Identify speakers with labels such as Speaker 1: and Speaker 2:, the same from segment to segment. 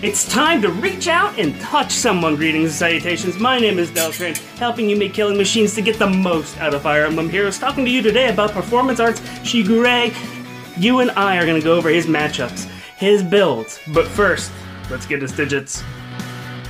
Speaker 1: It's time to reach out and touch someone. Greetings and salutations. My name is Deltran, helping you make killing machines to get the most out of Fire Emblem Heroes. Talking to you today about Performance Arts Shigure. You and I are going to go over his matchups, his builds. But first, let's get his digits.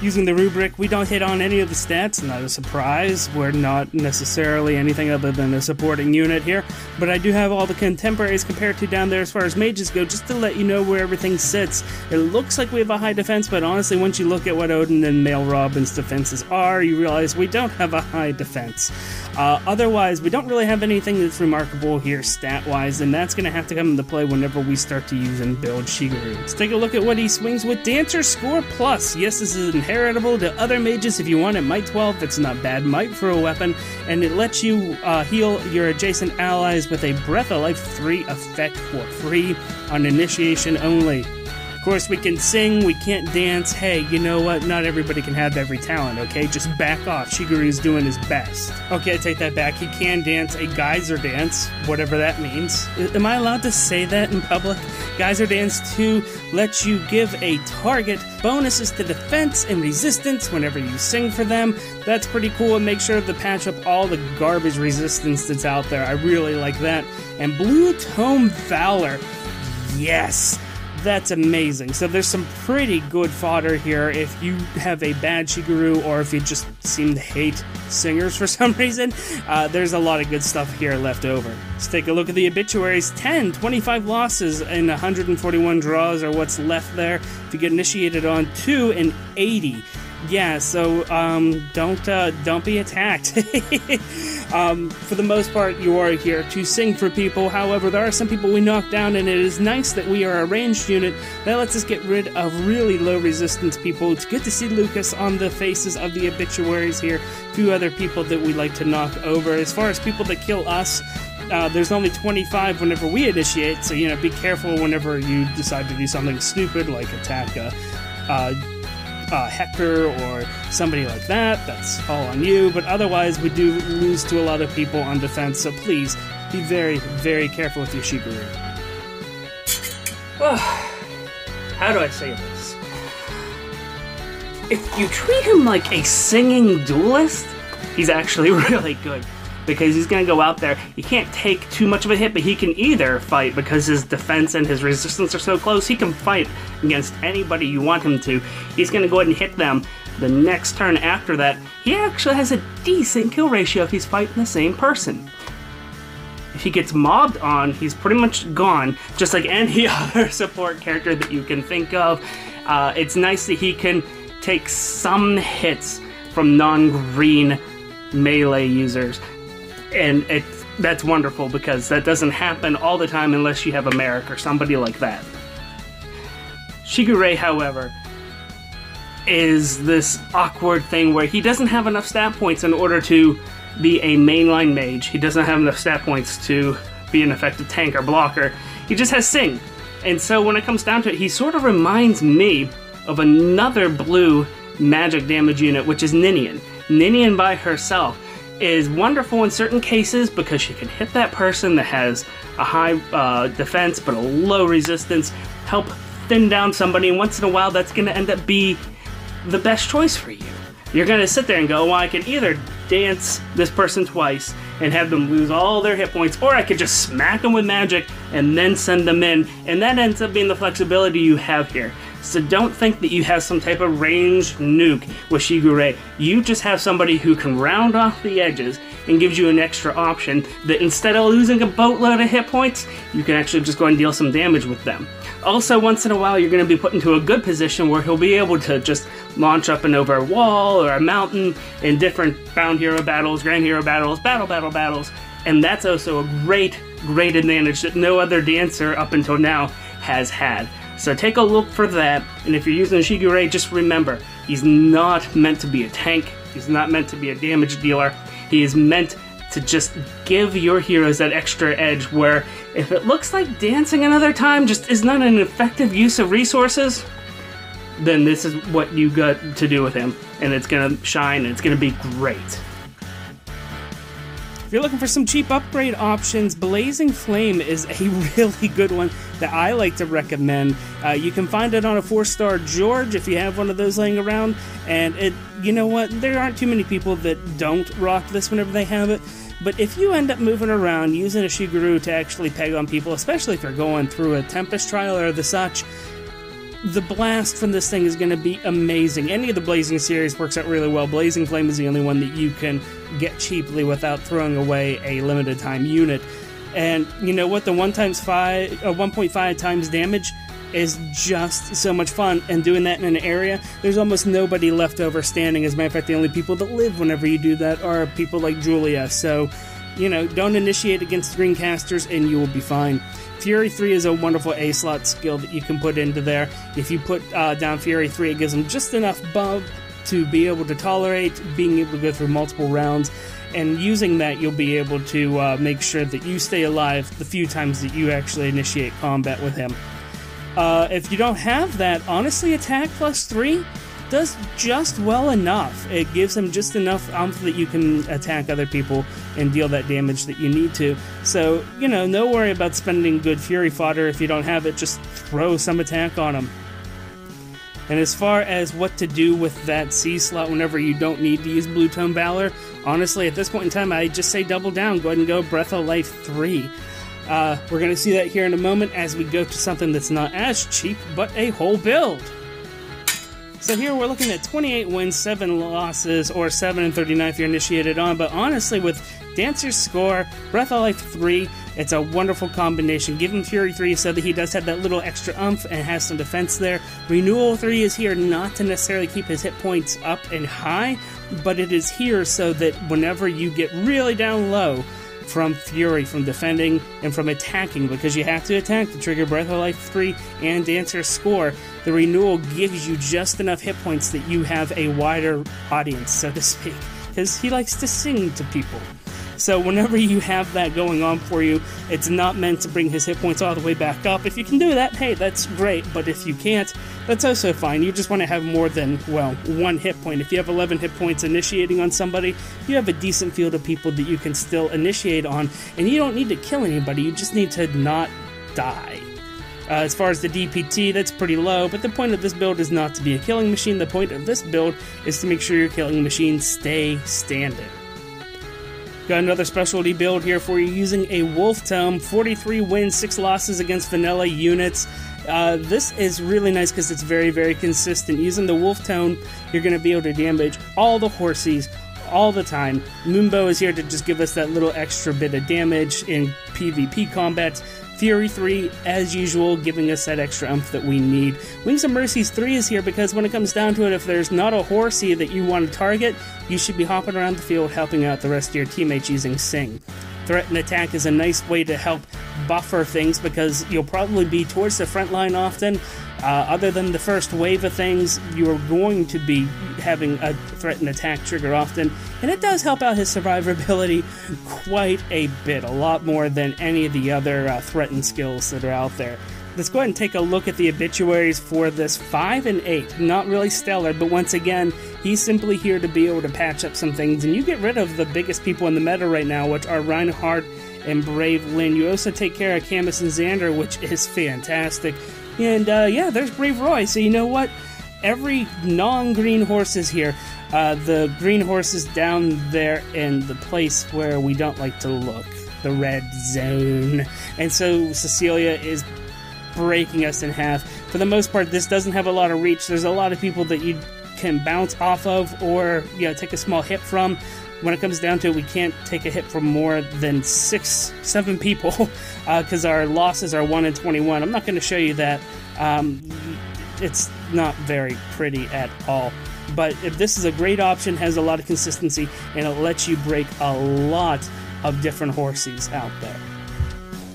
Speaker 1: Using the rubric, we don't hit on any of the stats, not a surprise. We're not necessarily anything other than a supporting unit here, but I do have all the contemporaries compared to down there as far as mages go, just to let you know where everything sits. It looks like we have a high defense, but honestly, once you look at what Odin and Male Robin's defenses are, you realize we don't have a high defense. Otherwise, we don't really have anything that's remarkable here stat-wise, and that's going to have to come into play whenever we start to use and build Shigure. Let's take a look at what he swings with. Dancer Score Plus. Yes, this is inheritable to other mages if you want it. Might 12, that's not bad. Might for a weapon, and it lets you heal your adjacent allies with a Breath of Life 3 effect for free on initiation only. Of course, we can sing, we can't dance. Hey, you know what? Not everybody can have every talent, okay? Just back off. Shigure's doing his best. Okay, I take that back. He can dance a geyser dance, whatever that means. Am I allowed to say that in public? Geyser dance 2 lets you give a target bonuses to defense and resistance whenever you sing for them. That's pretty cool, and make sure to patch up all the garbage resistance that's out there. I really like that. And Blue Tome Valor. Yes! That's amazing. So there's some pretty good fodder here if you have a bad Shigure or if you just seem to hate singers for some reason. There's a lot of good stuff here left over. Let's take a look at the obituaries. 10, 25 losses and 141 draws are what's left there. If you get initiated on 2 and 80. Yeah, so don't be attacked. For the most part, you are here to sing for people. However, there are some people we knock down, and it is nice that we are a ranged unit that lets us get rid of really low resistance people. It's good to see Lucas on the faces of the obituaries here. A few other people that we like to knock over. As far as people that kill us, there's only 25 whenever we initiate, so be careful whenever you decide to do something stupid like attack Hector or somebody like that. That's all on you, but otherwise we do lose to a lot of people on defense, so please be very, very careful with your Shigure. How do I say this? If you treat him like a singing duelist, he's actually really good. Because he's going to go out there, he can't take too much of a hit, but he can either fight, because his defense and his resistance are so close, he can fight against anybody you want him to. He's going to go ahead and hit them. The next turn after that, he actually has a decent kill ratio if he's fighting the same person. If he gets mobbed on, he's pretty much gone, just like any other support character that you can think of. It's nice that he can take some hits from non-green melee users. And that's wonderful, because that doesn't happen all the time unless you have a Merrick or somebody like that. Shigure, however, is this awkward thing where he doesn't have enough stat points in order to be a mainline mage. He doesn't have enough stat points to be an effective tank or blocker. He just has Sing. And so when it comes down to it, he sort of reminds me of another blue magic damage unit, which is Ninian. Ninian by herself is wonderful in certain cases because she can hit that person that has a high defense but a low resistance, help thin down somebody, and once in a while that's going to end up be the best choice for you. You're going to sit there and go, well, I can either dance this person twice and have them lose all their hit points, or I could just smack them with magic and then send them in, and that ends up being the flexibility you have here. So don't think that you have some type of ranged nuke with Shigure. You just have somebody who can round off the edges and gives you an extra option that instead of losing a boatload of hit points, you can actually just go and deal some damage with them. Also, once in a while, you're going to be put into a good position where he'll be able to just launch up and over a wall or a mountain in different Bound Hero battles, Grand Hero battles, battles, and that's also a great advantage that no other dancer up until now has had. So take a look for that, and if you're using Shigure, just remember, he's not meant to be a tank, he's not meant to be a damage dealer, he is meant to just give your heroes that extra edge where if it looks like dancing another time just is not an effective use of resources, then this is what you got to do with him, and it's going to shine, and it's going to be great. If you're looking for some cheap upgrade options, Blazing Flame is a really good one that I like to recommend. You can find it on a 4-star George if you have one of those laying around, and you know what, there aren't too many people that don't rock this whenever they have it. But if you end up moving around using a Shigure to actually peg on people, especially if you're going through a Tempest trial or the such, the blast from this thing is going to be amazing. Any of the Blazing series works out really well. Blazing Flame is the only one that you can get cheaply without throwing away a limited time unit. And you know what? The 1.5 times damage is just so much fun, and doing that in an area, there's almost nobody left over standing. As a matter of fact, the only people that live whenever you do that are people like Julia. So, you know, don't initiate against green casters and you will be fine. Fury 3 is a wonderful A-slot skill that you can put into there. If you put down Fury 3, it gives them just enough bump to be able to tolerate being able to go through multiple rounds, and using that you'll be able to make sure that you stay alive the few times that you actually initiate combat with him. If you don't have that, honestly, attack plus 3 does just well enough. It gives him just enough oomph that you can attack other people and deal that damage that you need to. So, you know, no worry about spending good Fury fodder. If you don't have it, just throw some attack on him. And as far as what to do with that C slot whenever you don't need to use Blue Tome Valor, honestly, at this point in time, I just say double down. Go ahead and go Breath of Life 3. We're going to see that here in a moment as we go to something that's not as cheap, but a whole build. So here we're looking at 28 wins, 7 losses, or 7 and 39 if you're initiated on, but honestly with Dancer's Score, Breath of Life 3, it's a wonderful combination. Give him Fury 3 so that he does have that little extra oomph and has some defense there. Renewal 3 is here not to necessarily keep his hit points up and high, but it is here so that whenever you get really down low from Fury, from defending, and from attacking, because you have to attack to trigger Breath of Life 3 and Dancer's Score, the Renewal gives you just enough hit points that you have a wider audience, so to speak, because he likes to sing to people. So whenever you have that going on for you, it's not meant to bring his hit points all the way back up. If you can do that, hey, that's great, but if you can't, that's also fine. You just want to have more than, well, 1 hit point. If you have 11 hit points initiating on somebody, you have a decent field of people that you can still initiate on, and you don't need to kill anybody, you just need to not die. As far as the DPT, that's pretty low, but the point of this build is not to be a killing machine. The point of this build is to make sure your killing machines stay standing. Got another specialty build here for you using a Wolf Tome, 43 wins, 6 losses against vanilla units. This is really nice because it's very, very consistent. Using the Wolf Tome, you're going to be able to damage all the horsies all the time. Moonbow is here to just give us that little extra bit of damage in PvP combat. Fury 3, as usual, giving us that extra oomph that we need. Wings of Mercies 3 is here because when it comes down to it, if there's not a horsey that you want to target, you should be hopping around the field helping out the rest of your teammates using Sing. Threat and Attack is a nice way to help buffer things because you'll probably be towards the front line often. Other than the first wave of things, you are going to be having a Threat and Attack trigger often, and it does help out his survivability quite a bit, a lot more than any of the other threatened skills that are out there. Let's go ahead and take a look at the obituaries for this 5 and 8. Not really stellar, but once again, he's simply here to be able to patch up some things, and you get rid of the biggest people in the meta right now, which are Reinhardt and Brave Lynn. You also take care of Camus and Xander, which is fantastic. And yeah, there's Brave Roy, so you know what? Every non-green horse is here. The green horse is down there in the place where we don't like to look, the red zone. And so Cecilia is breaking us in half. For the most part, this doesn't have a lot of reach. There's a lot of people that you can bounce off of or, you know, take a small hit from. When it comes down to it, we can't take a hit from more than 6-7 people because our losses are 1 in 21. I'm not going to show you that. It's not very pretty at all. But if this is a great option, has a lot of consistency, and it lets you break a lot of different horsies out there.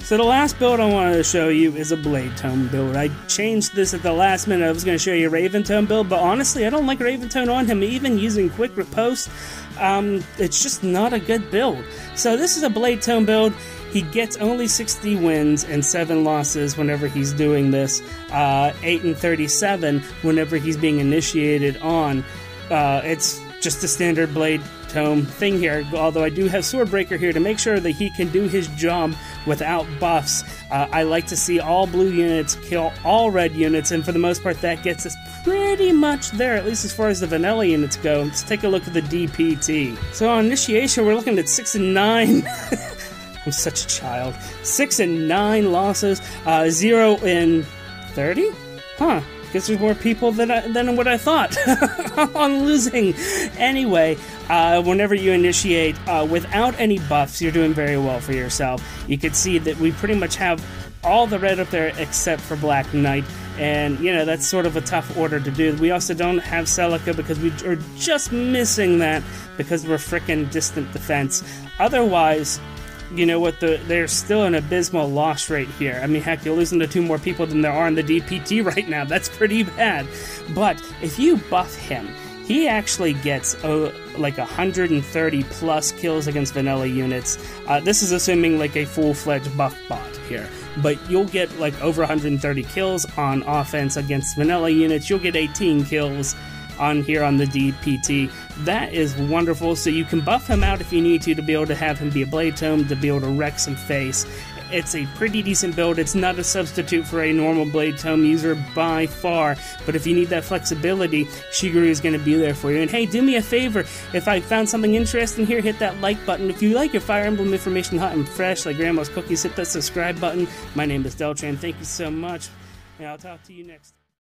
Speaker 1: So the last build I wanted to show you is a Blade Tome build. I changed this at the last minute. I was going to show you a Raven Tome build, but honestly, I don't like Raven Tome on him. Even using Quick Riposte, it's just not a good build. So this is a Blade Tome build. He gets only 60 wins and 7 losses whenever he's doing this. 8 and 37 whenever he's being initiated on. It's just a standard blade tome thing here, although I do have Swordbreaker here to make sure that he can do his job without buffs. I like to see all blue units kill all red units, and for the most part that gets us pretty much there, at least as far as the vanilla units go. Let's take a look at the DPT. So on initiation we're looking at 6 and 9. I'm such a child. 6 and 9 losses, 0 and 30? Huh. Guess there's more people than what I thought on losing. Anyway, whenever you initiate without any buffs, you're doing very well for yourself. You can see that we pretty much have all the red up there except for Black Knight, and you know that's sort of a tough order to do. We also don't have Celica because we are just missing that because we're frickin' distant defense. Otherwise, you know what, there's still an abysmal loss rate here. I mean, heck, you're losing to 2 more people than there are in the DPT right now. That's pretty bad. But if you buff him, he actually gets like 130 plus kills against vanilla units. This is assuming like a full-fledged buff bot here. But you'll get like over 130 kills on offense against vanilla units. You'll get 18 kills on here on the DPT. That is wonderful. So you can buff him out if you need to be able to have him be a blade tome, to be able to wreck some face. It's a pretty decent build. It's not a substitute for a normal blade tome user by far, but if you need that flexibility, Shigure is going to be there for you. And hey, do me a favor, if I found something interesting here, hit that like button. If you like your Fire Emblem information hot and fresh like Grandma's cookies, hit that subscribe button. My name is Deltran. Thank you so much, and I'll talk to you next.